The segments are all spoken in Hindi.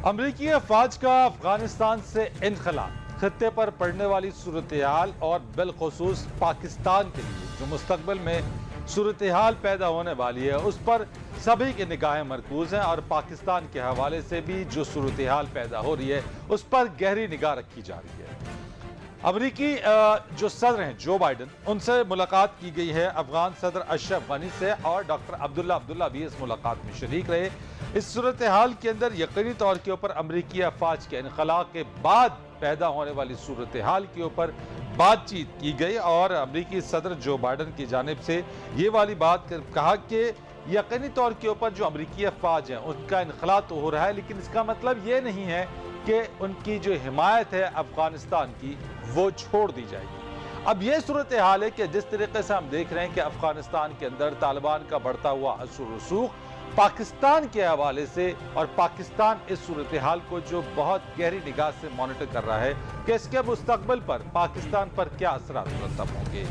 अमरीकी अफवाज का अफगानिस्तान से इनखला, खत्ते पर पड़ने वाली सूरत हाल और बिलखुसूस पाकिस्तान के लिए जो मुस्तकबिल में सूरत हाल पैदा होने वाली है उस पर सभी की निगाहें मरकूज हैं और पाकिस्तान के हवाले से भी जो सूरत हाल पैदा हो रही है उस पर गहरी निगाह रखी जा रही है। अमरीकी जो सदर हैं जो बाइडन, उनसे मुलाकात की गई है। अफगान सदर अशरफ गनी से और डॉक्टर अब्दुल्ला भी इस मुलाकात में शरीक रहे। इस सूरत हाल के अंदर यकीनी तौर के ऊपर अमरीकी अफवाज के इनखला के बाद पैदा होने वाली सूरत हाल के ऊपर बातचीत की गई और अमरीकी सदर जो बाइडन की जानिब से ये वाली बात कहा कि यकीनी तौर के ऊपर जो अमरीकी अफवाज हैं उनका इनखला तो हो रहा है, लेकिन इसका मतलब ये नहीं है कि उनकी जो हिमायत है अफगानिस्तान की वो छोड़ दी जाएगी। अब ये सूरत हाल है कि जिस तरीके से हम देख रहे हैं कि अफगानिस्तान के अंदर तालिबान का बढ़ता हुआ असर रसूख पाकिस्तान के हवाले से, और पाकिस्तान इस सूरत हाल को जो बहुत गहरी निगाह से मॉनिटर कर रहा है कि इसके मुस्तकबिल पर पाकिस्तान पर क्या असरात मुरतब होंगे।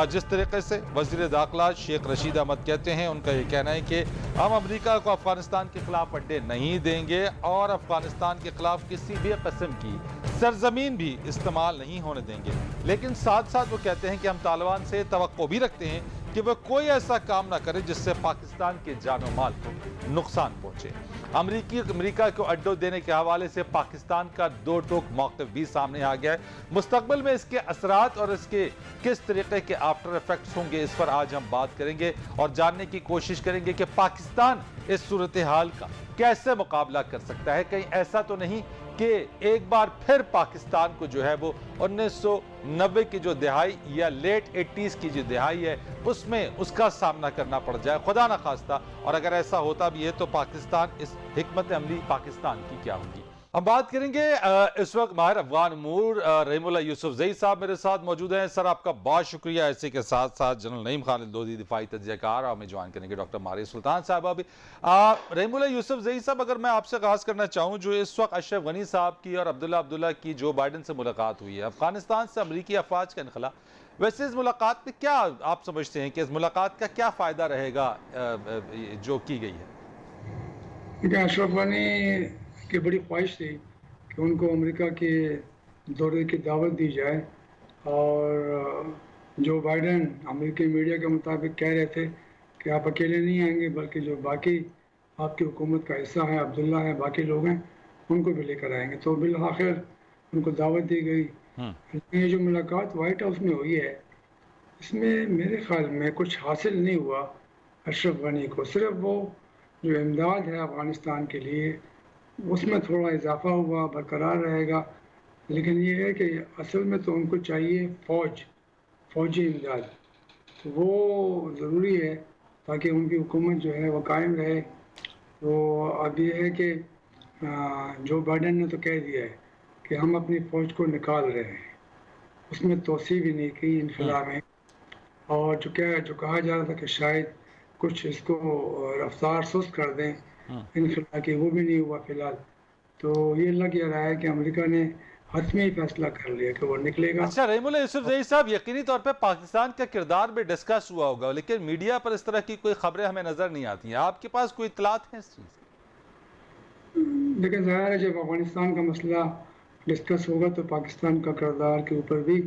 जिस तरीके से वज़ीर दाखिला शेख रशीद अहमद कहते हैं, उनका ये कहना है कि हम अमेरिका को अफगानिस्तान के खिलाफ अड्डे नहीं देंगे और अफगानिस्तान के खिलाफ किसी भी किस्म की सरजमीन भी इस्तेमाल नहीं होने देंगे, लेकिन साथ साथ वो कहते हैं कि हम तालिबान से तवक्को भी रखते हैं कि वह कोई ऐसा काम ना करे जिससे पाकिस्तान के जानो माल को नुकसान पहुंचे। अमेरिका को अड्डों देने के हवाले से पाकिस्तान का दो टोक मौक़िफ़ भी सामने आ गया है। मुस्तकबिल में इसके असरात और इसके किस तरीके के आफ्टर इफेक्ट्स होंगे, इस पर आज हम बात करेंगे और जानने की कोशिश करेंगे कि पाकिस्तान इस सूरत हाल का कैसे मुकाबला कर सकता है। कहीं ऐसा तो नहीं कि एक बार फिर पाकिस्तान को जो है वो 1990 की जो दिहाई या लेट 80s की जो दिहाई है उसमें उसका सामना करना पड़ जाए, खुदा न खास्ता। और अगर ऐसा होता भी है तो पाकिस्तान, इस हिकमत अमली पाकिस्तान की क्या होगी। हम बात करेंगे इस वक्त माहिर अफगान अमूर रहीमुल्लाह यूसुफजई साहब मेरे साथ मौजूद हैं। सर आपका बहुत शुक्रिया। इसी के साथ साथ जनरल नईम खालिद लोधी दिफाई तज्ज़ियाकार और हमें ज्वाइन करेंगे डॉक्टर मारिया सुल्तान साहब भी। रहीमुल्लाह यूसुफजई साहब, अगर मैं आपसे आगाज़ करना चाहूँ, जो इस वक्त अशरफ गनी साहब की और अब्दुल्ला की जो बाइडन से मुलाकात हुई है, अफगानिस्तान से अमरीकी अफवाज का इनखला, वैसे इस मुलाकात में क्या आप समझते हैं कि इस मुलाकात का क्या फ़ायदा रहेगा जो की गई है? अशरफ गनी की बड़ी ख्वाहिश थी कि उनको अमेरिका के दौरे की दावत दी जाए और जो बाइडन अमेरिकी मीडिया के मुताबिक कह रहे थे कि आप अकेले नहीं आएंगे बल्कि जो बाकी आपकी हुकूमत का हिस्सा है, अब्दुल्ला है, बाकी लोग हैं, उनको भी लेकर आएंगे। तो बिल आखिर उनको दावत दी गई। ये जो मुलाकात वाइट हाउस में हुई है इसमें मेरे ख्याल में कुछ हासिल नहीं हुआ अशरफ गनी को। सिर्फ वो जो इमदाद है अफ़गानिस्तान के लिए उसमें थोड़ा इजाफा हुआ, बरकरार रहेगा, लेकिन ये है कि असल में तो उनको चाहिए फौजी इमदाद। तो वो ज़रूरी है ताकि उनकी हुकूमत जो है वो कायम रहे। तो अब ये है कि जो बाइडन ने तो कह दिया है कि हम अपनी फ़ौज को निकाल रहे हैं, उसमें तोसी भी नहीं की इनखला में। और जो कहा जा रहा था कि शायद कुछ इसको रफ्तार सुस्त कर दें इनखला की, वो भी नहीं हुआ फिलहाल। तो ये लग रहा है कि अमेरिका ने हतमी ही फैसला कर लिया कि वो निकलेगा। अच्छा रहीमुल्लाह यूसुफजई साहब, यकीनी तौर पे पाकिस्तान का किरदार भी डिस्कस हुआ होगा, लेकिन मीडिया पर इस तरह की कोई खबरें हमें नजर नहीं आती हैं। आपके पास कोई इत्तलात है इस चीज़? लेकिन ज़ाहिर है जब अफगानिस्तान का मसला डिस्कस होगा तो पाकिस्तान का किरदार के ऊपर भी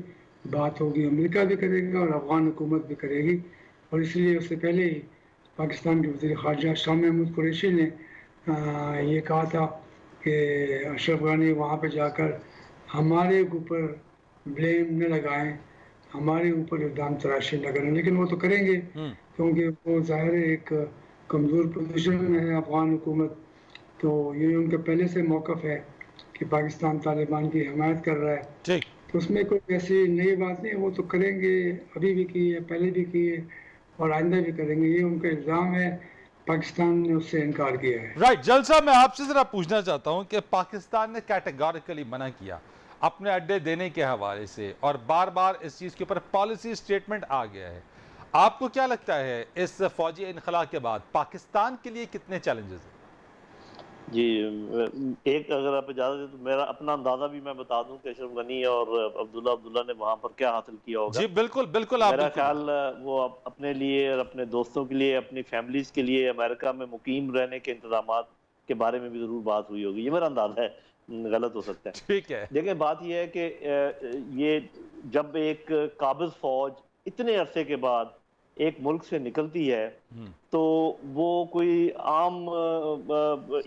बात होगी। अमेरिका भी करेगा और अफगान हुकूमत भी करेगी, और इसलिए उससे पहले ही पाकिस्तान के वज़ीर ख़ारजा शाह महमूद कुरैशी ने ये कहा था कि अशरफ गनी वहाँ पे जाकर हमारे ऊपर ब्लेम न लगाएं, हमारे ऊपर इल्ज़ाम तराशी न करें। लेकिन वो तो करेंगे क्योंकि वो ज़ाहिर है एक कमज़ोर पोजीशन में है अफ़गान हुकूमत। तो ये उनका पहले से मौक़िफ़ है कि पाकिस्तान तालिबान की हिमायत कर रहा है। तो उसमें कोई ऐसी नई बात नहीं है, वो तो करेंगे, अभी भी की है, पहले भी की है और आइंदा भी करेंगे। ये उनका इल्ज़ाम है, पाकिस्तान ने उससे इनकार किया है। राइट। जल साहब, मैं आपसे जरा पूछना चाहता हूं कि पाकिस्तान ने कैटेगोरिकली मना किया अपने अड्डे देने के हवाले से और बार बार इस चीज के ऊपर पॉलिसी स्टेटमेंट आ गया है। आपको क्या लगता है इस फौजी इनखला के बाद पाकिस्तान के लिए कितने चैलेंजेस हैं? जी, एक अगर आप इजाज़त दें तो मेरा अपना अंदाज़ा भी मैं बता दूं कि अशरफ गनी और अब्दुल्ला ने वहाँ पर क्या हासिल किया होगा। जी बिल्कुल बिल्कुल। मेरा ख्याल वो अपने लिए और अपने दोस्तों के लिए, अपनी फैमिलीज़ के लिए अमेरिका में मुकीम रहने के इंतज़ामात के बारे में भी जरूर बात हुई होगी, ये मेरा अंदाजा है, गलत हो सकता है। ठीक है। देखिए बात यह है कि ये जब एक काबिज फौज इतने अरसे के बाद एक मुल्क से निकलती है तो वो कोई आम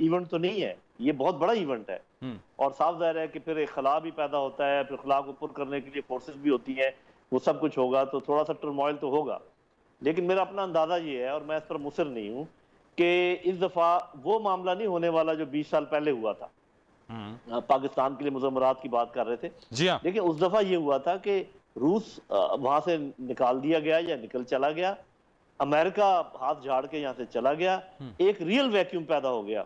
इवेंट तो नहीं है, ये बहुत बड़ा इवेंट है। और साफ जाहिर है कि फिर एक खला भी पैदा होता है, फिर खला को पुर करने के लिए फोर्सेस भी होती हैं, वो सब कुछ होगा, तो थोड़ा सा टर्मोइल तो होगा। लेकिन मेरा अपना अंदाजा ये है, और मैं इस पर मुसर नहीं हूँ, कि इस दफा वो मामला नहीं होने वाला जो 20 साल पहले हुआ था। पाकिस्तान के लिए मुज़ामरात की बात कर रहे थे। जी हाँ। देखिए उस दफा ये हुआ था कि रूस वहां से निकाल दिया गया या निकल चला गया, अमेरिका हाथ झाड़ के यहाँ से चला गया, एक रियल वैक्यूम पैदा हो गया।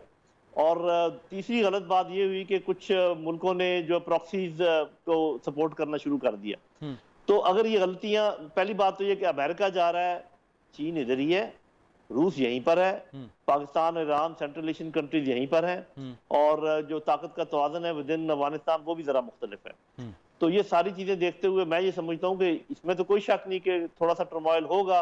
और तीसरी गलत बात ये हुई कि कुछ मुल्कों ने जो प्रॉक्सीज को सपोर्ट करना शुरू कर दिया। तो अगर ये गलतियां, पहली बात तो ये कि अमेरिका जा रहा है, चीन इधर ही है, रूस यहीं पर है, पाकिस्तान और ईरान सेंट्रल एशियन कंट्रीज यहीं पर हैं, और जो ताकत का तवाज़ुन है विद इन अफगानिस्तान वो भी जरा मुख्तलिफ है। तो ये सारी चीजें देखते हुए मैं ये समझता हूँ कि इसमें तो कोई शक नहीं कि थोड़ा सा टर्मोइल होगा,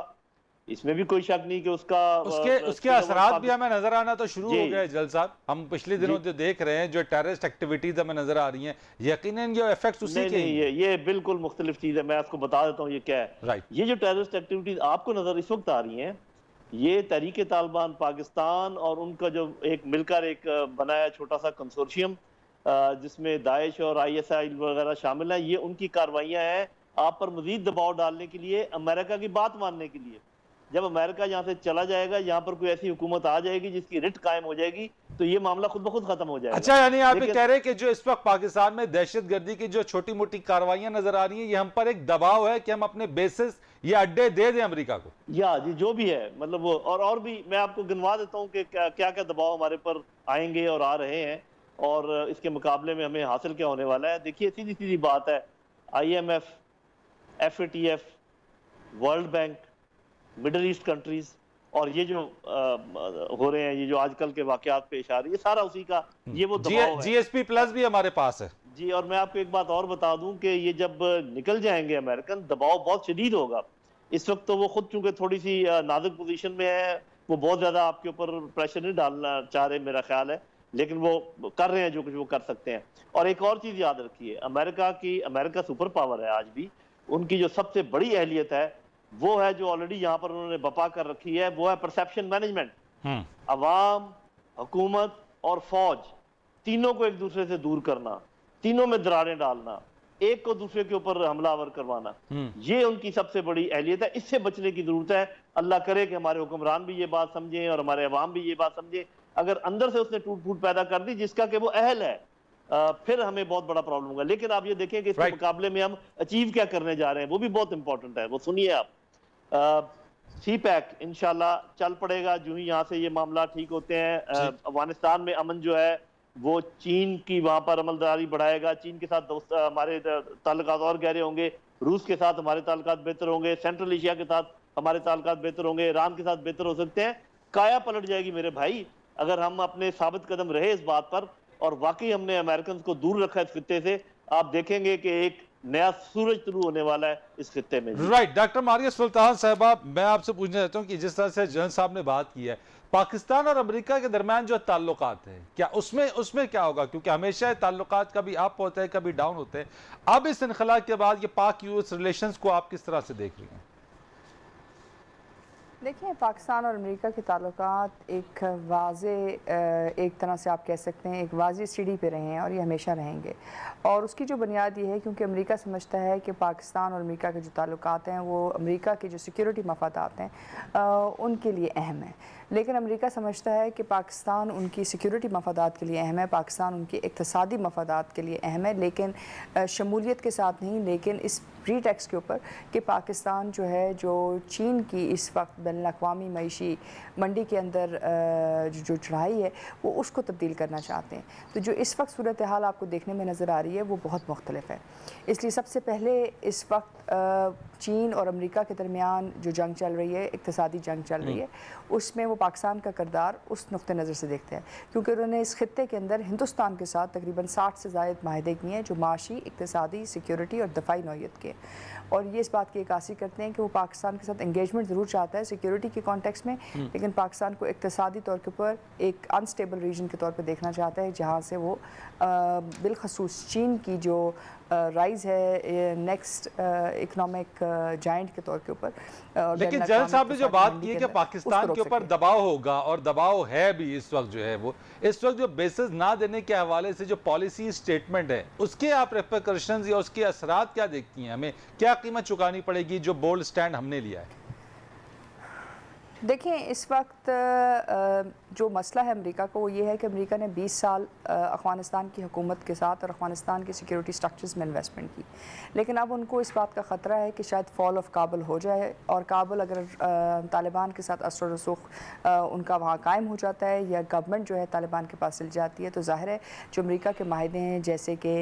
इसमें भी कोई शक नहीं कि उसके असरात भी हमें नजर आना तो शुरू हो गए जल साहब। हम पिछले दिनों जो देख रहे हैं, जो टेररिस्ट एक्टिविटीज हमें नजर आ रही हैं, यकीनन ये इफेक्ट्स उसी के नहीं, ये बिल्कुल मुख्तलिफ चीज है। मैं आपको बता देता हूँ ये क्या है। राइट। ये जो टेररिस्ट एक्टिविटीज आपको नजर इस वक्त आ रही हैं, ये तहरीक तालिबान पाकिस्तान और उनका जो एक मिलकर एक बनाया छोटा सा कंसोर्शियम जिसमें दाइश और ISI वगैरह शामिल है, ये उनकी कार्रवाइयां हैं आप पर मजीद दबाव डालने के लिए, अमेरिका की बात मानने के लिए। जब अमेरिका यहाँ से चला जाएगा, यहाँ पर कोई ऐसी हुकूमत आ जाएगी जिसकी रिट कायम हो जाएगी, तो ये मामला खुद ब खुद खत्म हो जाएगा। अच्छा, यानी आप ये कह रहे हैं कि जो इस वक्त पाकिस्तान में दहशतगर्दी की जो छोटी मोटी कार्रवाइयां नजर आ रही हैं, ये हम पर एक दबाव है कि हम अपने बेसिस या अड्डे दे दें अमेरिका को? या जी, जो भी है, मतलब वो और भी मैं आपको गिनवा देता हूँ कि क्या क्या दबाव हमारे पर आएंगे और आ रहे हैं, और इसके मुकाबले में हमें हासिल क्या होने वाला है। देखिए सीधी सीधी बात है, IMF, FATF, world bank, middle east countries, और ये जो हो रहे हैं, ये जो आजकल के वाकयात पेश आ रही है, सारा उसी का ये वो दबाव है। GSP प्लस भी हमारे पास है जी। और मैं आपको एक बात और बता दूं कि ये जब निकल जाएंगे अमेरिकन, दबाव बहुत शदीद होगा। इस वक्त तो वो खुद चूंकि थोड़ी सी नाजुक पोजीशन में है, वो बहुत ज्यादा आपके ऊपर प्रेशर नहीं डालना चाह रहे मेरा ख्याल है, लेकिन वो कर रहे हैं जो कुछ वो कर सकते हैं। और एक और चीज याद रखिए, अमेरिका सुपर पावर है आज भी, उनकी जो सबसे बड़ी अहलियत है वो है जो ऑलरेडी यहाँ पर उन्होंने बपा कर रखी है, वो है परसेप्शन मैनेजमेंट। अवाम, हुकूमत और फौज तीनों को एक दूसरे से दूर करना, तीनों में दरारें डालना, एक को दूसरे के ऊपर हमलावर करवाना, ये उनकी सबसे बड़ी अहलियत है। इससे बचने की जरूरत है। अल्लाह करे कि हमारे हुक्मरान भी ये बात समझें और हमारे अवाम भी ये बात समझे। अगर अंदर से उसने टूट फूट पैदा कर दी जिसका कि वो अहल है, फिर हमें बहुत बड़ा प्रॉब्लम होगा। लेकिन आप ये देखें कि इसके मुकाबले में हम अचीव क्या करने जा रहे हैं, वो भी बहुत इंपॉर्टेंट है। वो सुनिए आप, CPEC इंशाल्लाह चल पड़ेगा जो ही यहाँ से ये मामला ठीक होते हैं। अफगानिस्तान में अमन जो है वो चीन की वहां पर अमलदारी बढ़ाएगा, चीन के साथ दोस्त हमारे ताल्लुकात और गहरे होंगे, रूस के साथ हमारे ताल्लुकात बेहतर होंगे, सेंट्रल एशिया के साथ हमारे ताल्लुकात बेहतर होंगे, ईरान के साथ बेहतर हो सकते हैं। काया पलट जाएगी मेरे भाई अगर हम अपने साबित कदम रहे इस बात पर, और वाकई हमने अमेरिकन को दूर रखा इस खित्ते से। आप देखेंगे कि एक नया सूरज शुरू होने वाला है इस खित्ते में। राइट। डॉक्टर मारिया सुल्तान साहबा, मैं आपसे पूछना चाहता हूं कि जिस तरह से जन साहब ने बात की है, पाकिस्तान और अमेरिका के दरमियान जो ताल्लुकात हैं, क्या उसमें क्या होगा? क्योंकि हमेशा ताल्लुकात कभी अप होते हैं कभी डाउन होते हैं। अब इस इनखला के बाद ये पाक US रिलेशंस को आप किस तरह से देख रही हैं? देखिए, पाकिस्तान और अमेरिका के ताल्लुकात एक वाज़े, एक तरह से आप कह सकते हैं एक वाज़े सीढ़ी पे रहे हैं और ये हमेशा रहेंगे। और उसकी जो बुनियाद ये है क्योंकि अमेरिका समझता है कि पाकिस्तान और अमेरिका के जो ताल्लुकात हैं वो अमेरिका के जो सिक्योरिटी मफादात हैं उनके लिए अहम है। लेकिन अमेरिका समझता है कि पाकिस्तान उनकी सिक्योरिटी मफादात के लिए अहम है, पाकिस्तान उनकी इक़्तिसादी मफादात के लिए अहम है, लेकिन शमूलियत के साथ नहीं, लेकिन इस प्रीटेक्स्ट के ऊपर कि पाकिस्तान जो है जो चीन की इस वक्त बैनुल-अक़वामी मईशी मंडी के अंदर जो चढ़ाई है वो उसको तब्दील करना चाहते हैं। तो जो इस वक्त सूरत हाल आपको देखने में नज़र आ रही है वो बहुत मुख्तलिफ है। इसलिए सबसे पहले इस वक्त चीन और अमेरिका के दरमियान जो जंग चल रही है, इक़्तिसादी जंग चल रही है, उसमें वो पाकिस्तान का किरदार उस नुक्ते नज़र से देखते हैं, क्योंकि उन्होंने इस खित्ते के अंदर हिंदुस्तान के साथ तकरीबन 60 से ज़ायद माहदे किए हैं जो माशी, इक़्तिसादी, सिक्योरिटी और दफ़ाई नौइयत के, और ये इस बात की अक्कासी करते हैं कि वो पाकिस्तान के साथ इंगेजमेंट ज़रूर चाहता है सिक्योरिटी के कॉन्टेक्स्ट में, लेकिन पाकिस्तान को इक़्तिसादी तौर के ऊपर एक अनस्टेबल रीजन के तौर पर देखना चाहता है, जहाँ से वो बिलखसूस चीन की जो राइज़ है नेक्स्ट इकनॉमिक जाइंट के तौर के ऊपर। लेकिन जनरल साहब ने जो बात की है कि पाकिस्तान के ऊपर दबाव होगा, और दबाव है भी इस वक्त, जो है वो इस वक्त जो बेसिस ना देने के हवाले से जो पॉलिसी स्टेटमेंट है, उसके आप रेपरकशंस या उसके असरात क्या देखती हैं? हमें क्या कीमत चुकानी पड़ेगी जो बोल्ड स्टैंड हमने लिया है? देखें, इस वक्त जो मसला है अमेरिका को, वो ये है कि अमेरिका ने 20 साल अफ़गानिस्तान की हुकूमत के साथ और अफ़गानिस्तान की सिक्योरिटी स्ट्रक्चर्स में इन्वेस्टमेंट की, लेकिन अब उनको इस बात का ख़तरा है कि शायद फॉल ऑफ काबुल हो जाए, और काबुल अगर तालिबान के साथ असर रसूख उनका वहाँ कायम हो जाता है या गवर्नमेंट जो है तालिबान के पास चल जाती है, तो ज़ाहिर है जो अमेरिका के माहदे हैं, जैसे कि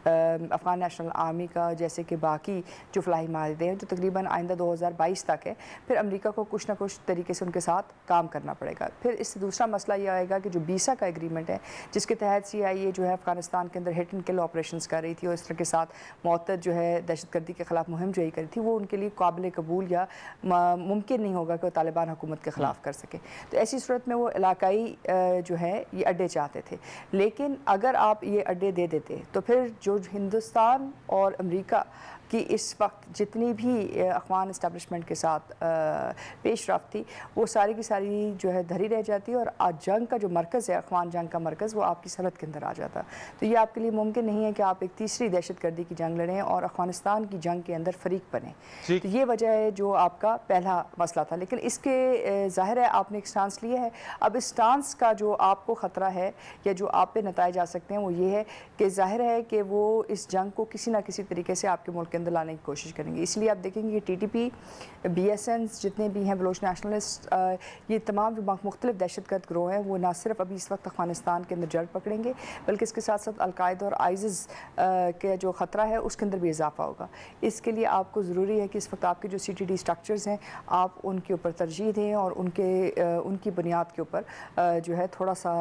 अफ़गान नेशनल आर्मी का, जैसे कि बाकी जो फ़लाही माहदे हैं जो तकरीबन आइंदा 2022 तक है, फिर अमेरिका को कुछ ना कुछ तरीके से उनके साथ काम करना पड़ेगा। फिर इससे दूसरा मसला ये आएगा कि जो बीसा का एग्रीमेंट है, जिसके तहत CIA जो है अफगानिस्तान के अंदर हिट एंड किल ऑपरेशंस कर रही थी और इस तरह के साथ मुअत्तद जो है दहशतगर्दी के ख़िलाफ़ मुहिम जो कर रही थी, वो उनके लिए काबिल कबूल या मुमकिन नहीं होगा कि वो तालिबान हुकूमत के ख़िलाफ़ कर सके। तो ऐसी सूरत में वो इलाकाई जो है ये अड्डे चाहते थे, लेकिन अगर आप ये अड्डे दे देते तो फिर जो हिंदुस्तान और अमेरिका कि इस वक्त जितनी भी अफ़गान इस्टेब्लिशमेंट के साथ पेश रफ्त थी, वो सारी की सारी जो है धरी रह जाती है, और आज जंग का जो मरकज़ है, अफ़गान जंग का मरकज़, वो आपकी सरहद के अंदर आ जाता। तो ये आपके लिए मुमकिन नहीं है कि आप एक तीसरी दहशतगर्दी की जंग लड़ें और अफ़गानिस्तान की जंग के अंदर फ़रीक बने। तो ये वजह है जो आपका पहला मसला था, लेकिन इसके ज़ाहिर है आपने एक स्टांस लिया है। अब इस स्टांस का जो आपको ख़तरा है या जो आप पे नताए जा सकते हैं, वो ये है कि ज़ाहिर है कि वो इस जंग को किसी ना किसी तरीके से आपके मुल्क के अंदर लाने की कोशिश करेंगे। इसलिए आप देखेंगे कि TTP, BSNs जितने भी हैं, बलोच नेशनलिस्ट, ये तमाम जो मुख्तलिफ दहशतगर्द ग्रोह हैं, वो ना सिर्फ अभी इस वक्त अफ़गानिस्तान के अंदर जड़ पकड़ेंगे, बल्कि इसके साथ साथ अलकायदा और आइसिस का जो ख़तरा है उसके अंदर भी इजाफा होगा। इसके लिए आपको ज़रूरी है कि इस वक्त आपके जो CTD स्ट्रक्चर्स हैं, आप उनके ऊपर तरजीह दें और उनकी बुनियाद के ऊपर जो है थोड़ा सा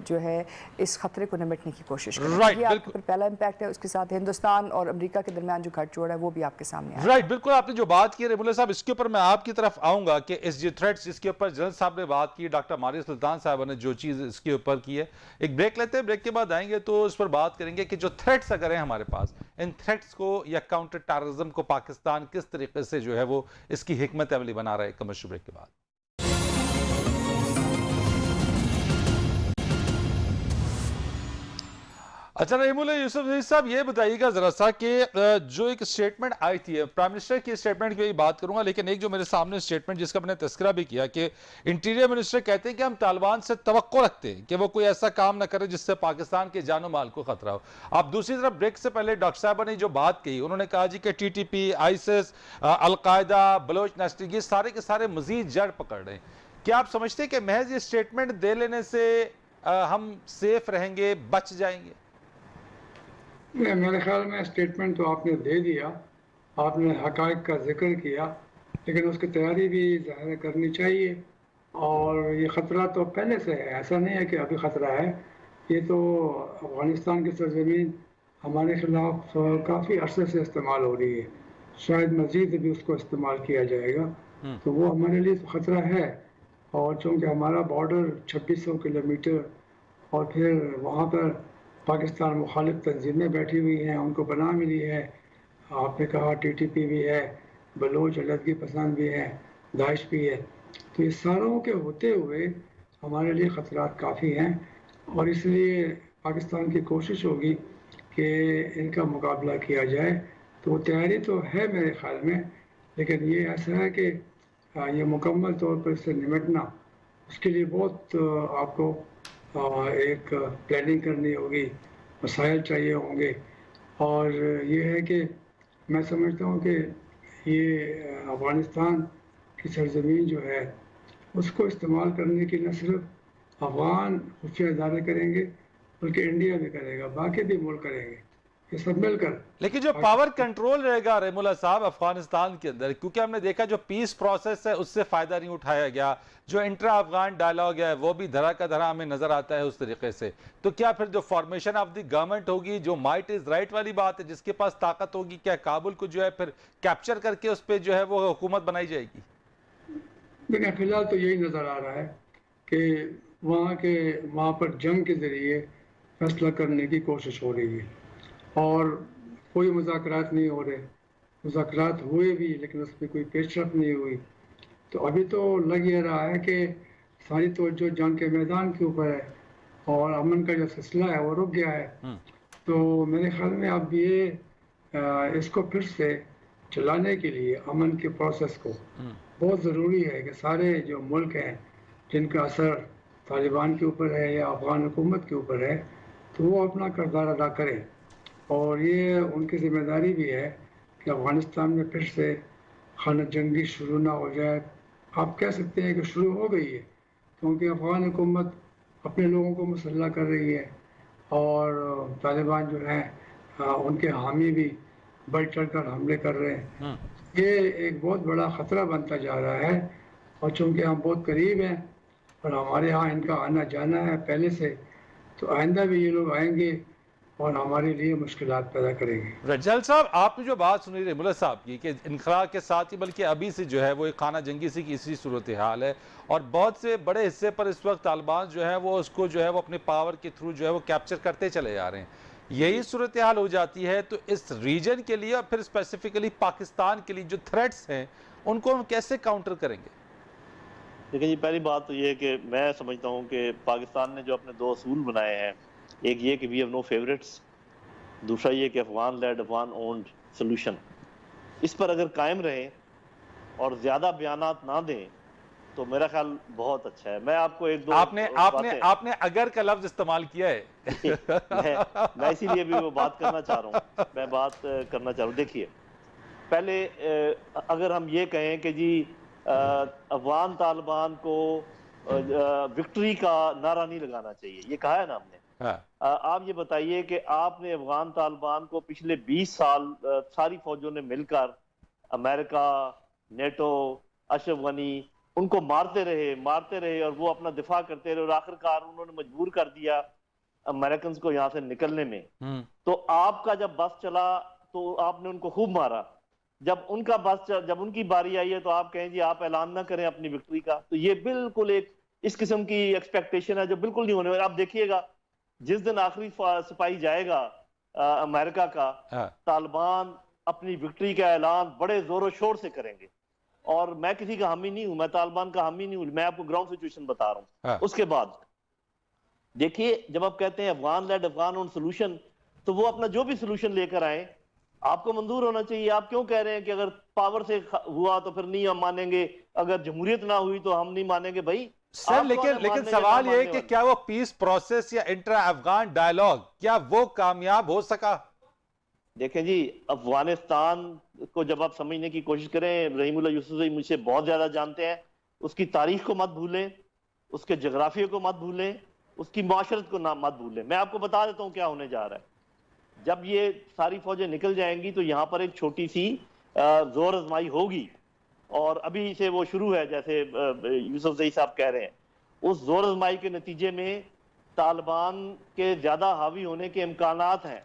जो है इस ख़तरे को निमटने की कोशिश करें। ये आपके ऊपर पहला इम्पैक्ट है। उसके साथ हिंदुस्तान और अमेरिका के दरमियान जो गठजोड़ है वो भी आपके सामने है। राइट, बिल्कुल आपने जो बात की रेमुल्ला साहब, इसके ऊपर मैं आपकी तरफ आऊंगा कि इस जो थ्रेट्स जिसके ऊपर जनरल साहब ने बात की, डॉक्टर मारिया सुल्तान साहब ने जो चीज़ इसके ऊपर की है, एक ब्रेक लेते हैं, ब्रेक के बाद आएंगे तो उस पर बात करेंगे कि जो थ्रेट्स अगर हैं हमारे पास, इन थ्रेट्स को या काउंटर टेररिज्म को पाकिस्तान किस तरीके से जो है वो इसकी हिकमत अमली बना रहा है। कमर्शियल ब्रेक के बाद। अच्छा, रहीमुल्लाह यूसुफ साहब, ये बताइएगा जरा सा कि जो एक स्टेटमेंट आई थी, प्राइम मिनिस्टर की स्टेटमेंट की बात करूंगा, लेकिन एक जो मेरे सामने स्टेटमेंट जिसका मैंने तस्करा भी किया कि इंटीरियर मिनिस्टर कहते हैं कि हम तालिबान से तवक्को रखते हैं कि वो कोई ऐसा काम ना करे जिससे पाकिस्तान के जानो माल को खतरा हो। आप दूसरी तरफ ब्रेक से पहले डॉक्टर साहब ने जो बात कही, उन्होंने कहा जी कि TTP, ISIS, al Qaeda, Baloch national, ये सारे के सारे मजीद जड़ पकड़ रहे हैं। क्या आप समझते हैं कि महज ये स्टेटमेंट दे लेने से हम सेफ रहेंगे, बच जाएंगे? मेरे ख्याल में स्टेटमेंट तो आपने दे दिया, आपने हक़ाइक़ का जिक्र किया, लेकिन उसकी तैयारी भी ज़ाहिर करनी चाहिए। और ये ख़तरा तो पहले से है, ऐसा नहीं है कि अभी ख़तरा है। ये तो अफ़गानिस्तान की सरज़मीन हमारे ख़िलाफ़ काफ़ी अरसे से इस्तेमाल हो रही है, शायद मज़ीद भी उसको इस्तेमाल किया जाएगा, तो वो हमारे लिए तो ख़तरा है। और चूँकि हमारा बॉर्डर 2600 किलोमीटर, और फिर वहाँ पर पाकिस्तान मुखालिफ तंजीमें बैठी हुई हैं, उनको बना मिली है। आपने कहा TTP भी है, बलोच अलहदगी पसंद भी है, दाइश भी है। तो ये सारों के होते हुए हमारे लिए ख़तरात काफ़ी हैं, और इसलिए पाकिस्तान की कोशिश होगी कि इनका मुकाबला किया जाए। तो वो तैयारी तो है मेरे ख़्याल में, लेकिन ये ऐसा है कि ये मुकम्मल तौर पर इससे निमटना, उसके लिए बहुत आपको एक प्लानिंग करनी होगी, वसाइल चाहिए होंगे। और ये है कि मैं समझता हूँ कि ये अफ़गानिस्तान की सरज़मीन जो है उसको इस्तेमाल करने की न सिर्फ अफ़गान खुफिया इदारे करेंगे, बल्कि इंडिया भी करेगा, बाकी भी मुल्क करेंगे। ये सब मिलकर। लेकिन जो पावर कंट्रोल रहेगा रहमुल्लाह साहब अफगानिस्तान के अंदर, क्योंकि हमने देखा जो पीस प्रोसेस है उससे फायदा नहीं उठाया गया, जो इंट्रा अफगान डायलॉग है वो भी धरा का धरा हमें नजर आता है उस तरीके से, तो क्या फिर जो फॉर्मेशन ऑफ द गवर्नमेंट होगी, जो माइट इज राइट वाली बात है, जिसके पास ताकत होगी, क्या काबुल को जो है फिर कैप्चर करके उस पर जो है वो हुकूमत बनाई जाएगी? देखिए फिलहाल तो यही नज़र आ रहा है कि वहाँ पर जंग के ज़रिए फैसला करने की कोशिश हो रही है और कोई मुज़ाकरात नहीं हो रहे। मुज़ाकरात हुए भी लेकिन उसमें कोई पेशरफ नहीं हुई। तो अभी तो लग ये रहा है कि सारी तवज्जो जंग के मैदान के ऊपर है और अमन का जो सिलसिला है वो रुक गया है। तो मेरे ख्याल में अब ये इसको फिर से चलाने के लिए अमन के प्रोसेस को बहुत ज़रूरी है कि सारे जो मुल्क हैं जिनका असर तालिबान के ऊपर है या अफगान हुकूमत के ऊपर है, तो वो अपना किरदार अदा करें और ये उनकी ज़िम्मेदारी भी है कि अफ़गानिस्तान में फिर से खाना जंगी शुरू ना हो जाए। आप कह सकते हैं कि शुरू हो गई है, क्योंकि अफ़गान हुकूमत अपने लोगों को मुसल्लह कर रही है और तालिबान जो हैं उनके हामी भी बढ़ चढ़ कर हमले कर रहे हैं। ये एक बहुत बड़ा ख़तरा बनता जा रहा है और चूँकि हम बहुत करीब हैं और हमारे यहाँ इनका आना जाना है पहले से, तो आइंदा भी ये लोग आएंगे और हमारे लिए मुश्किलात पैदा करेंगे। रज्जाल साहब, आपने जो बात सुनी रहमुल्लाह साहब की कि इनखला के साथ ही बल्कि अभी से जो है वो एक खाना जंगी सी की इसी सूरत हाल है और बहुत से बड़े हिस्से पर इस वक्त तालिबान जो है वो उसको जो है वो अपने पावर के थ्रू जो है वो कैप्चर करते चले जा रहे हैं। यही सूरत हाल हो जाती है तो इस रीजन के लिए और फिर स्पेसिफिकली पाकिस्तान के लिए जो थ्रेट्स हैं उनको हम कैसे काउंटर करेंगे? देखिए जी, पहली बात तो ये है कि मैं समझता हूँ कि पाकिस्तान ने जो अपने 2 असूल बनाए हैं, एक ये कि वी हैव नो फेवरेट्स, दूसरा ये कि Afghan led Afghan owned solution, इस पर अगर कायम रहें और ज़्यादा बयानात ना दें तो मेरा ख्याल बहुत अच्छा है। मैं आपको एक दो आपने अगर का लफ्ज इस्तेमाल किया है मैं इसीलिए भी वो बात करना चाह रहा हूँ, मैं बात करना चाह रहा हूँ। देखिए, पहले अगर हम ये कहें कि जी अफगान तालिबान को विक्ट्री का नारा नहीं लगाना चाहिए, ये कहा है ना हमने। आप ये बताइए कि आपने अफगान तालिबान को पिछले 20 साल सारी फौजों ने मिलकर, अमेरिका, नेटो, अशरफ गनी, उनको मारते रहे और वो अपना दिफा करते रहे और आखिरकार उन्होंने मजबूर कर दिया अमेरिकन को यहाँ से निकलने में। तो आपका जब बस चला तो आपने उनको खूब मारा, जब उनकी बारी आई है तो आप कहें जी आप ऐलान ना करें अपनी विक्ट्री का। तो ये बिल्कुल एक इस किस्म की एक्सपेक्टेशन है जो बिल्कुल नहीं होने वाली। आप देखिएगा जिस दिन आखिरी सिपाही जाएगा अमेरिका का, तालिबान अपनी विक्ट्री का ऐलान बड़े जोरों शोर से करेंगे। और मैं किसी का हामी नहीं हूं, मैं तालिबान का हामी नहीं हूं, मैं आपको ग्राउंड सिचुएशन बता रहा हूं। उसके बाद देखिए, जब आप कहते हैं Afghan led Afghan own solution, तो वो अपना जो भी सोल्यूशन लेकर आए आपको मंजूर होना चाहिए। आप क्यों कह रहे हैं कि अगर पावर से हुआ तो फिर नहीं हम मानेंगे, अगर जमहूरियत ना हुई तो हम नहीं मानेंगे? भाई सर, लेकिन सवाल ये है कि क्या वो पीस प्रोसेस या इंट्रा अफगान डायलॉग क्या वो कामयाब हो सका? देखें जी, अफगानिस्तान को जब आप समझने की कोशिश करें, रहीमुल्लाह यूसुफ मुझसे बहुत ज्यादा जानते हैं, उसकी तारीख को मत भूलें, उसके जोग्राफिया को मत भूलें, उसकी माशरत को ना मत भूलें। मैं आपको बता देता हूं क्या होने जा रहा है। जब ये सारी फौजें निकल जाएंगी तो यहाँ पर एक छोटी सी जोर आजमाई होगी और अभी से वो शुरू है, जैसे यूसुफ जई साहब कह रहे हैं। उस जोर आजमाई के नतीजे में तालिबान के ज्यादा हावी होने के इम्कानात हैं।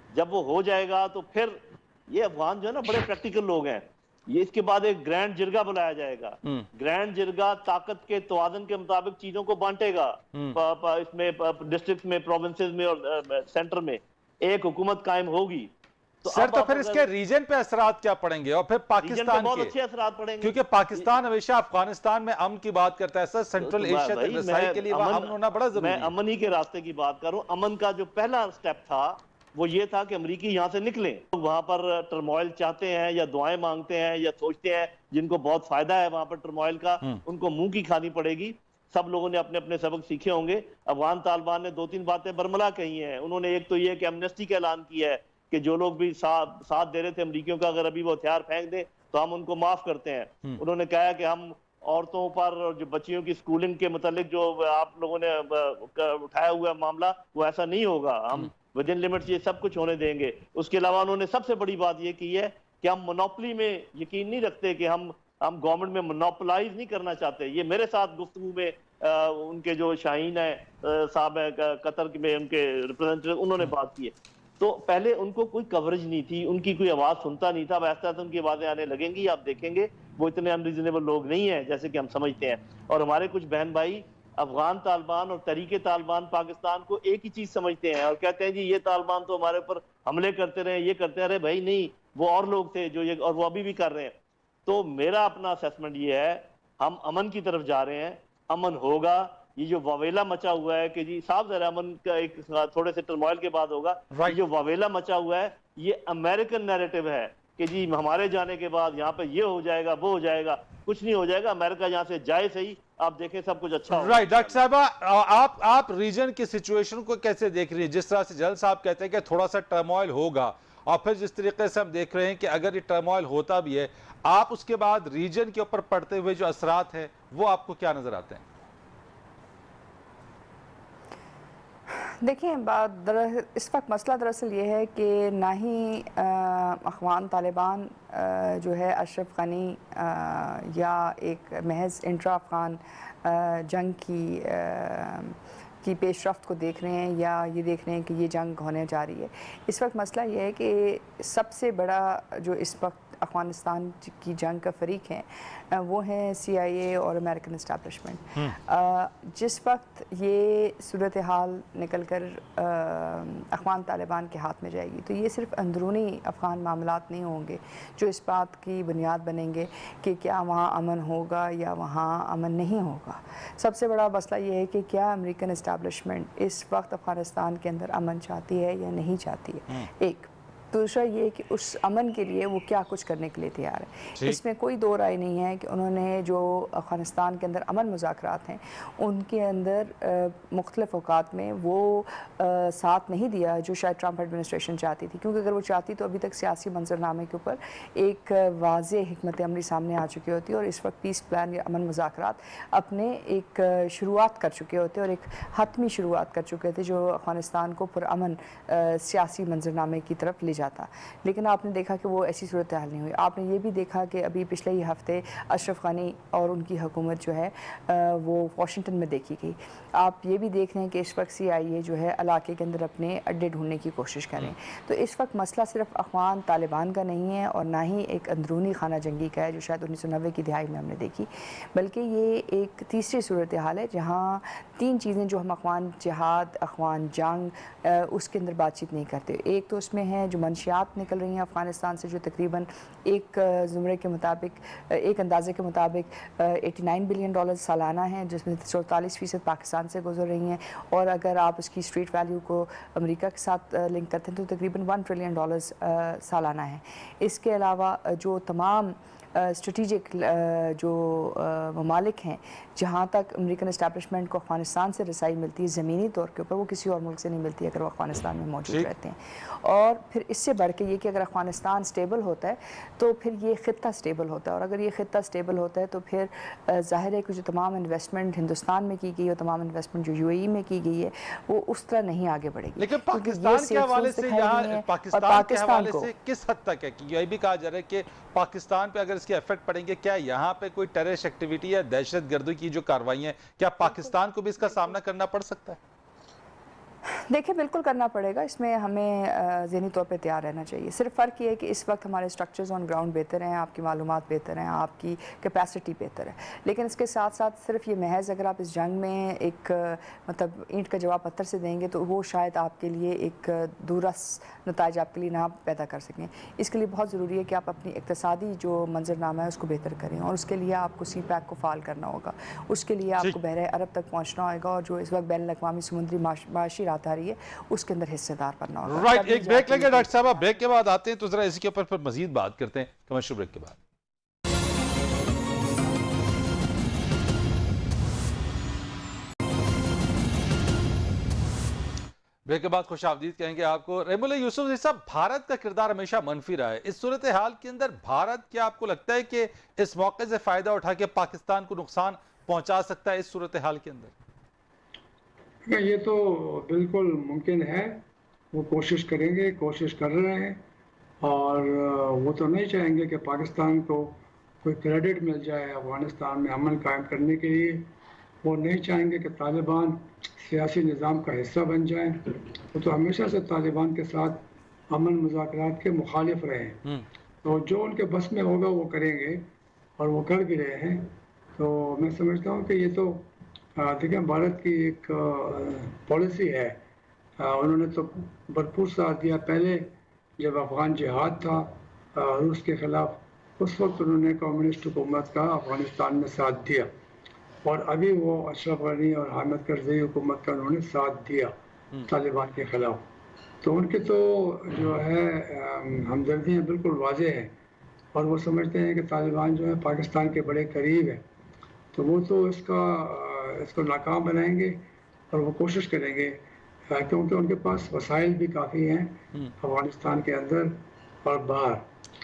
जब वो हो जाएगा तो फिर ये अफगान जो है ना बड़े प्रैक्टिकल लोग हैं, ये इसके बाद एक ग्रैंड जिरगा बुलाया जाएगा। ग्रैंड जिरगा ताकत के तवाज़ुन के मुताबिक चीजों को बांटेगा, इसमें डिस्ट्रिक्ट में, प्रोविंसेस में और सेंटर में एक हुकूमत कायम होगी। तो सर तो फिर इसके रीजन पे असरात क्या पड़ेंगे और फिर पाकिस्तान बहुत अच्छे असरात पड़ेंगे, क्योंकि पाकिस्तान हमेशा अफगानिस्तान में अमन की बात करता है। सर सेंट्रल एशिया तक रसाई के लिए अमन होना बड़ा जरूरी है। मैं अमन ही के रास्ते की बात कर रहा हूं। अमन का जो पहला स्टेप था वो ये था कि अमरीकी यहाँ से निकलें। वहां पर टर्मोइल चाहते हैं या दुआएं मांगते हैं या सोचते हैं जिनको बहुत फायदा है वहां पर टर्मोइल का, उनको मुंह की खानी पड़ेगी। सब लोगों ने अपने अपने सबक सीखे होंगे। अफगान तालिबान ने 2-3 बातें बरमला कही हैं। उन्होंने एक तो ये कि एमनेस्टी का ऐलान किया है कि जो लोग भी साथ दे रहे थे अमरीकियों का, अगर अभी वो हथियार फेंक दे तो हम उनको माफ करते हैं। उन्होंने कहा कि हम औरतों पर और जो बच्चियों की स्कूलिंग के मुतालिक जो आप लोगों ने उठाया हुआ मामला, वो ऐसा नहीं होगा। हम विद इन लिमिट्स ये सब कुछ होने देंगे। उसके अलावा उन्होंने सबसे बड़ी बात ये की है कि हम मोनोपोली में यकीन नहीं रखते, कि हम गवर्नमेंट में मोनोपोलाइज नहीं करना चाहते। ये मेरे साथ गुफ्तगू में उनके जो शाहीन है साहब है कतर में, उनके रिप्रेजेंटेटिव, उन्होंने बात की है। तो पहले उनको कोई कवरेज नहीं थी, उनकी कोई आवाज सुनता नहीं था। अब ऐसा तो उनकी आवाजें आने लगेंगी, आप देखेंगे वो इतने अनरीजनेबल लोग नहीं है जैसे कि हम समझते हैं। और हमारे कुछ बहन भाई अफगान तालिबान और तरीके तालिबान पाकिस्तान को एक ही चीज समझते हैं और कहते हैं जी ये तालिबान तो हमारे ऊपर हमले करते रहे, ये करते रहे। भाई नहीं, वो और लोग थे जो ये, और वो अभी भी कर रहे हैं। तो मेरा अपना असेसमेंट ये है, हम अमन की तरफ जा रहे हैं, अमन होगा। ये जो वावेला मचा हुआ है कि जी साहब जरा अमन का एक थोड़े से टर्मोइल के बाद होगा, ये जो वावेला मचा हुआ है ये अमेरिकन नैरेटिव है कि जी हमारे जाने के बाद यहाँ पे ये हो जाएगा, वो हो जाएगा। कुछ नहीं हो जाएगा, अमेरिका यहाँ से जाए सही, आप देखें सब कुछ अच्छा होगा। राइट डॉक्टर साहबा, आप रीजन की सिचुएशन को कैसे देख रही है? जिस तरह से जल साहब कहते हैं कि थोड़ा सा टर्मोइल होगा, और फिर जिस तरीके से हम देख रहे हैं कि अगर ये टर्मोइल होता भी है, आप उसके बाद रीजन के ऊपर पड़ते हुए जो असरात हैं वो आपको क्या नजर आते हैं? देखिए, इस वक्त मसला दरअसल ये है कि ना ही अफ़गान तालिबान जो है अशरफ गनी या एक महज इंट्रा अफ़गान जंग की पेशरफ्त को देख रहे हैं या ये देख रहे हैं कि ये जंग होने जा रही है। इस वक्त मसला ये है कि सबसे बड़ा जो इस वक्त अफ़गानिस्तान की जंग का फ़रीक है वो है CIA और अमेरिकन इस्टेब्लिशमेंट। जिस वक्त ये सूरत हाल निकल कर अफ़गान तालिबान के हाथ में जाएगी तो ये सिर्फ अंदरूनी अफ़गान मामलात नहीं होंगे जो इस बात की बुनियाद बनेंगे कि क्या वहाँ अमन होगा या वहाँ अमन नहीं होगा। सबसे बड़ा मसला ये है कि क्या अमेरिकन इस्टेब्लिशमेंट इस वक्त अफ़गानिस्तान के अंदर अमन चाहती है या नहीं चाहती है। एक दूसरा ये कि उस अमन के लिए वो क्या कुछ करने के लिए तैयार है। इसमें कोई दो राय नहीं है कि उन्होंने जो अफ़गानिस्तान के अंदर अमन मुज़ाकरात हैं उनके अंदर मुख्तलिफ़ औक़ात में वो साथ नहीं दिया जो शायद ट्रंप एडमिनिस्ट्रेशन चाहती थी, क्योंकि अगर वो चाहती तो अभी तक सियासी मंजरनामे के ऊपर एक वाज़ेह हिकमत अमली सामने आ चुकी होती और इस वक्त पीस प्लान या अमन मुज़ाकरात अपने एक शुरुआत कर चुके होते और एक हतमी शुरुआत कर चुके थे जो अफ़गानिस्तान को पुरअमन सियासी मंजरनामे की तरफ ले जाता। लेकिन आपने देखा कि वो ऐसी सूरत हाल नहीं हुई। आपने ये भी देखा कि अभी पिछले ही हफ्ते अशरफ गनी और उनकी हुकूमत जो है वो वाशिंगटन में देखी गई। आप ये भी देख रहे हैं कि इस वक्त CIA जो है इलाके के अंदर अपने अड्डे ढूंढने की कोशिश करें। तो इस वक्त मसला सिर्फ अफ़गान तालिबान का नहीं है और ना ही एक अंदरूनी खाना जंगी का है जो शायद 1990 की दिहाई में हमने देखी, बल्कि ये एक तीसरी सूरत हाल है जहाँ तीन चीज़ें जो हम अफ़गान जिहाद, अफ़गान जंग उसके अंदर बातचीत नहीं करते। एक तो उसमें है जो मंशियात निकल रही हैं अफ़गानिस्तान से जो तकरीबन एक ज़ुमरे के मुताबिक, एक अंदाजे के मुताबिक $89 बिलियन सालाना हैं, जिसमें 44% पाकिस्तान से गुजर रही हैं। और अगर आप उसकी स्ट्रीट वैल्यू को अमेरिका के साथ लिंक करते हैं तो तकरीबन $1 ट्रिलियन सालाना है। इसके अलावा जो तमाम स्ट्रेटिजिक जो ममालिक हैं जहाँ तक अमेरिकन इस्टेब्लिशमेंट को अफ़गानिस्तान से रसाई मिलती है ज़मीनी तौर के ऊपर, वो किसी और मुल्क से नहीं मिलती अगर वो अफ़गानिस्तान में मौजूद रहते हैं। और फिर इससे बढ़ के ये कि अगर अफ़गानिस्तान स्टेबल होता है तो फिर ये ख़ित्ता स्टेबल होता है, और अगर ये ख़ित्ता स्टेबल होता है तो फिर ज़ाहिर है कि जो तमाम इन्वेस्टमेंट हिंदुस्तान में की गई है, तमाम इन्वेस्टमेंट जो UAE में की गई है वो उस तरह नहीं आगे बढ़ेगी। लेकिन पाकिस्तान के हवाले से यहाँ पाकिस्तान के हवाले से किस हद तक है कि यह भी कहा जा रहा है कि पाकिस्तान पे अगर इसके इफेक्ट पड़ेंगे, क्या यहाँ पे कोई टेररिस्ट एक्टिविटी या दहशतगर्दी की जो कार्रवाई है, क्या पाकिस्तान को भी इसका सामना करना पड़ सकता है? देखिए, बिल्कुल करना पड़ेगा। इसमें हमें ज़हनी तौर पे तैयार रहना चाहिए। सिर्फ फ़र्क ये है कि इस वक्त हमारे स्ट्रक्चर्स ऑन ग्राउंड बेहतर हैं, आपकी मालूमात बेहतर हैं, आपकी कैपेसिटी बेहतर है। लेकिन इसके साथ साथ सिर्फ ये महज अगर आप इस जंग में एक मतलब ईंट का जवाब पत्थर से देंगे तो वो शायद आपके लिए एक दूरस नताइज आपके लिए ना पैदा कर सकें। इसके लिए बहुत ज़रूरी है कि आप अपनी इक़्तिसादी जो मंजरनामा है उसको बेहतर करें, और उसके लिए आपको CPEC को फ़ाल करना होगा। उसके लिए आपको बहरे अरब तक पहुँचना होगा और जो इस वक्त बैनुल-अक़वामी समुद्री माशी रात आ रही है उसके अंदर हिस्सेदार बनना होगा। राइट, एक ब्रेक लेंगे डॉक्टर साहब, ब्रेक के बाद आते हैं तो जरा इसके ऊपर फिर मजीद बात करते हैं कमर्शियल ब्रेक के बाद। ब्रेक के बाद खुशामदीद कहेंगे आपको। रेमुल यूसुफ जी साहब, भारत का किरदार हमेशा मनफी रहा है। इस सूरत हाल के अंदर भारत, क्या आपको लगता है कि इस मौके से फायदा उठा के पाकिस्तान को नुकसान पहुंचा सकता है इस सूरत हाल के अंदर? ये तो बिल्कुल मुमकिन है, वो कोशिश करेंगे, कोशिश कर रहे हैं। और वो तो नहीं चाहेंगे कि पाकिस्तान को कोई क्रेडिट मिल जाए अफ़गानिस्तान में अमन कायम करने के लिए। वो नहीं चाहेंगे कि तालिबान सियासी निज़ाम का हिस्सा बन जाएं। वो तो हमेशा से तालिबान के साथ अमन मुज़ाकरात के मुखालिफ रहे हैं। तो जो उनके बस में होगा वो करेंगे और वो कर भी रहे हैं। तो मैं समझता हूँ कि ये तो देखिए भारत की एक पॉलिसी है। उन्होंने तो भरपूर साथ दिया। पहले जब अफ़गान जिहाद था रूस के ख़िलाफ़, उस वक्त उन्होंने कम्युनिस्ट हुकूमत का अफ़गानिस्तान में साथ दिया। और अभी वो अशरफ गनी और हामिद करज़ई हुकूमत का उन्होंने साथ दिया तालिबान के ख़िलाफ़। तो उनकी तो जो है हमदर्दियाँ बिल्कुल वाज़ेह हैं और वो समझते हैं कि तालिबान जो है पाकिस्तान के बड़े करीब है। तो वो तो इसको नाकाम बनाएंगे और वो कोशिश करेंगे क्योंकि उनके पास वसाइल भी काफ़ी हैं अफ़गानिस्तान के अंदर और बाहर।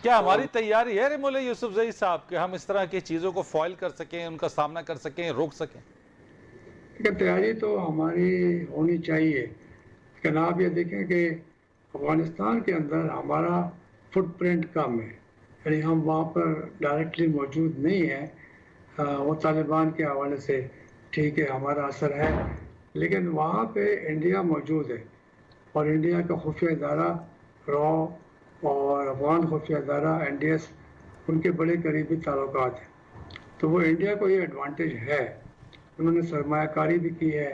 क्या हमारी तैयारी है मौलवी यूसुफजई साहब कि हम इस तरह की चीज़ों को फॉइल कर सकें, उनका सामना कर सकें, रोक सकें? तैयारी तो हमारी होनी चाहिए, लेकिन आप ये देखें कि अफ़गानिस्तान के अंदर हमारा फुटप्रिंट कम है, यानी हम वहाँ पर डायरेक्टली मौजूद नहीं हैं। वो तालिबान के हवाले से ठीक है हमारा असर है, लेकिन वहाँ पे इंडिया मौजूद है और इंडिया का खुफिया इदारा रॉ और अफ़गान खुफिया इदारा NDS उनके बड़े करीबी ताल्लुकात हैं। तो वो इंडिया को ये एडवांटेज है। उन्होंने सरमायाकारी भी की है,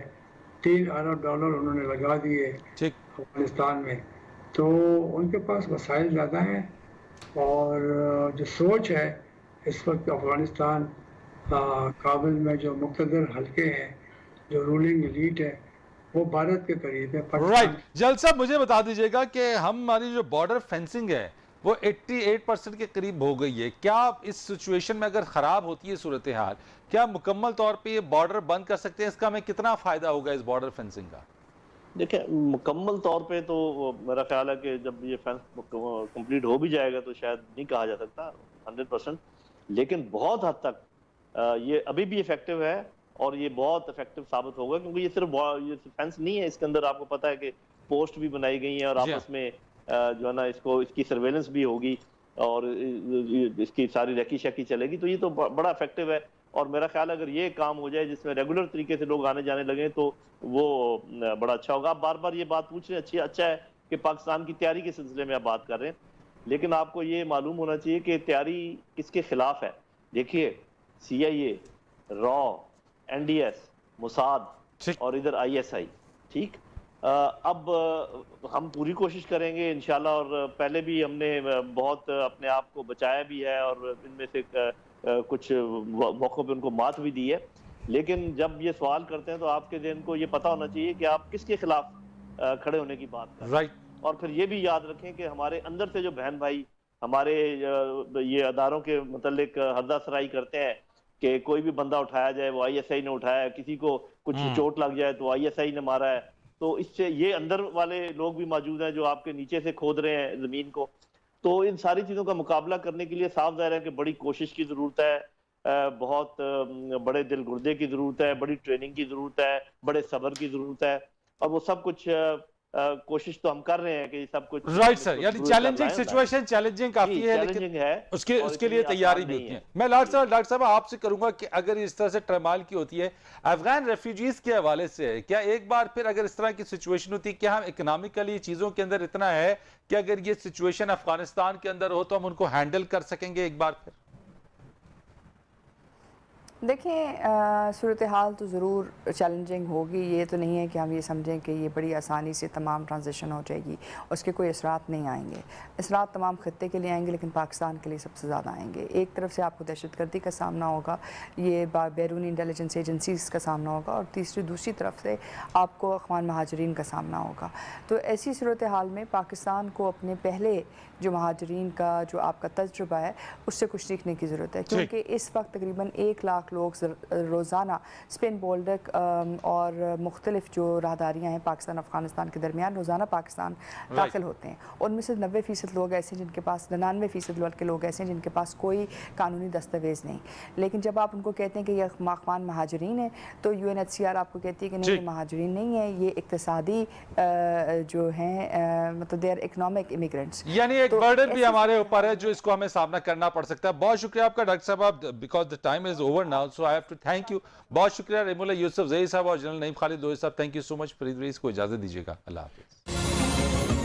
$3 अरब उन्होंने लगा दिए अफ़गानिस्तान में। तो उनके पास वसाइल ज़्यादा हैं और जो सोच है इस वक्त अफ़गानिस्तान काबिल में जो मुक़्तदर हल्के हैं, जो रूलिंग एलीट है, वो भारत के करीब है। राइट। जल्द साहब मुझे बता दीजिएगा कि हमारी जो बॉर्डर फेंसिंग है वो 88% के करीब हो गई है। क्या इस सिचुएशन में अगर ख़राब होती है सूरत हाल, क्या मुकम्मल तौर पे ये बॉर्डर बंद कर सकते हैं? इसका हमें कितना फ़ायदा होगा इस बॉर्डर फेंसिंग का? देखिए मुकम्मल तौर पे तो मेरा ख्याल है कि जब ये फेंस कंप्लीट हो भी जाएगा तो शायद नहीं कहा जा सकता 100%, लेकिन बहुत हद तक ये अभी भी इफेक्टिव है और ये बहुत इफेक्टिव साबित होगा, क्योंकि ये सिर्फ ये फेंस नहीं है, इसके अंदर आपको पता है कि पोस्ट भी बनाई गई है और आपस में जो है ना इसकी सर्वेलेंस भी होगी और इसकी सारी रेकी शेकी चलेगी। तो ये तो बड़ा इफेक्टिव है और मेरा ख्याल अगर ये काम हो जाए जिसमें रेगुलर तरीके से लोग आने जाने लगे तो वो बड़ा अच्छा होगा। आप बार बार ये बात पूछ रहे हैं, अच्छा है कि पाकिस्तान की तैयारी के सिलसिले में आप बात कर रहे हैं, लेकिन आपको ये मालूम होना चाहिए कि तैयारी किसके खिलाफ है। देखिए CIA, रॉ, NDS, मुसाद और इधर ISI, ठीक। अब हम पूरी कोशिश करेंगे इंशाल्लाह, और पहले भी हमने बहुत अपने आप को बचाया भी है और इनमें से कुछ मौक़ों पे उनको मात भी दी है। लेकिन जब ये सवाल करते हैं तो आपके ज़हन को ये पता होना चाहिए कि आप किसके खिलाफ खड़े होने की बात कर रहे हैं। राइट। और फिर ये भी याद रखें कि हमारे अंदर से जो बहन भाई हमारे ये अदारों के मतलब हर्दासराई करते हैं कि कोई भी बंदा उठाया जाए वो ISI ने उठाया, किसी को कुछ चोट लग जाए तो ISI ने मारा है। तो इससे ये अंदर वाले लोग भी मौजूद हैं जो आपके नीचे से खोद रहे हैं जमीन को। तो इन सारी चीजों का मुकाबला करने के लिए साफ ज़ाहिर है कि बड़ी कोशिश की जरूरत है, बहुत बड़े दिल गुर्दे की जरूरत है, बड़ी ट्रेनिंग की जरूरत है, बड़े सब्र की जरूरत है, और वो सब कुछ कोशिश तो हम कर रहे हैं कि सब कुछ। राइट सर, यानी चैलेंजिंग सिचुएशन चैलेंजिंग काफी है, चैलेंजिंग है उसके लिए तैयारी भी होती है। मैं डॉक्टर साहब आपसे करूंगा कि अगर इस तरह से ट्रमाल की होती है अफगान रेफ्यूजीज के हवाले से, क्या एक बार फिर अगर इस तरह की सिचुएशन होती है, क्या हम इकोनॉमिकली चीजों के अंदर इतना है कि अगर ये सिचुएशन अफगानिस्तान के अंदर हो तो हम उनको हैंडल कर सकेंगे एक बार फिर? देखें, सूरत हाल तो ज़रूर चैलेंजिंग होगी। ये तो नहीं है कि हम ये समझें कि ये बड़ी आसानी से तमाम ट्रांजिशन हो जाएगी, उसके कोई असरात नहीं आएंगे। असरात तमाम खत्ते के लिए आएंगे, लेकिन पाकिस्तान के लिए सबसे ज़्यादा आएंगे। एक तरफ से आपको दहशतगर्दी का सामना होगा, ये बैरूनी इंटेलिजेंस एजेंसीज़ का सामना होगा, और दूसरी तरफ से आपको अख़वान महाजरीन का सामना होगा। तो ऐसी सूरत हाल में पाकिस्तान को अपने पहले जो महाजरीन का जो आपका तजुर्बा है उससे कुछ सीखने की ज़रूरत है, क्योंकि इस वक्त तकरीबन 1 लाख लोग रोज़ाना स्पेन बोल्डक और मुख्तलिफ जो राहदारियाँ हैं पाकिस्तान अफ़गानिस्तान के दरमियान रोज़ाना पाकिस्तान दाखिल होते हैं। उनमें से 90% लोग ऐसे जिनके पास 99% के लोग ऐसे हैं जिनके पास कोई कानूनी दस्तावेज़ नहीं। लेकिन जब आप उनको कहते हैं कि ये अफ़गान महाजरीन है तो UNHCR आपको कहती है कि नहीं, ये महाजरीन नहीं है, ये इक़्तिसादी जो हैं मतलब दे आर इकनॉमिक इमिग्रेंट्स। यानी एक बर्डन भी हमारे ऊपर है जो इसको हमें सामना करना पड़ सकता है। बहुत शुक्रिया आपका डॉक्टर साहब, because the time is over now so I have to thank you. बहुत शुक्रिया रेमुल्ला यूसुफ ज़ई साहब और जनरल नईम खालिद दोई साहब, thank you so much. Farid Rais को इजाज़त दीजिएगा, अल्लाह हाफिज़।